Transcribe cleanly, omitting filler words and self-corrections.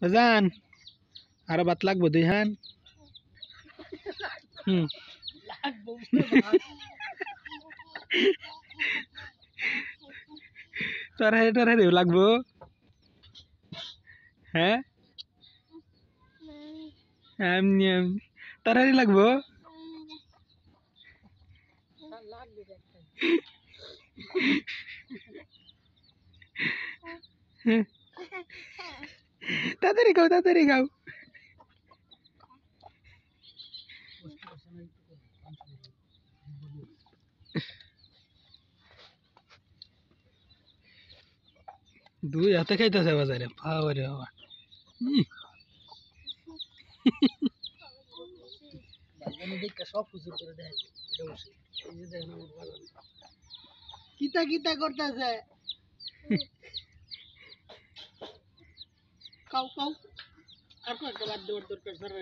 জান আর ভাত লাগবো দুই হান তরহারি টরহারিও লাগবো হ্যাঁ এমনি এমনি তরহারি লাগবো তাড়াতাড়ি খাও দুই হাতে খাইতেছে বাজারে বাবারে বাবা সব হুজুর করে দেয় কিতা কিতা করতেছে খাও খাও আর কয়েকটা বাদ দেওয়ার দরকার স্যার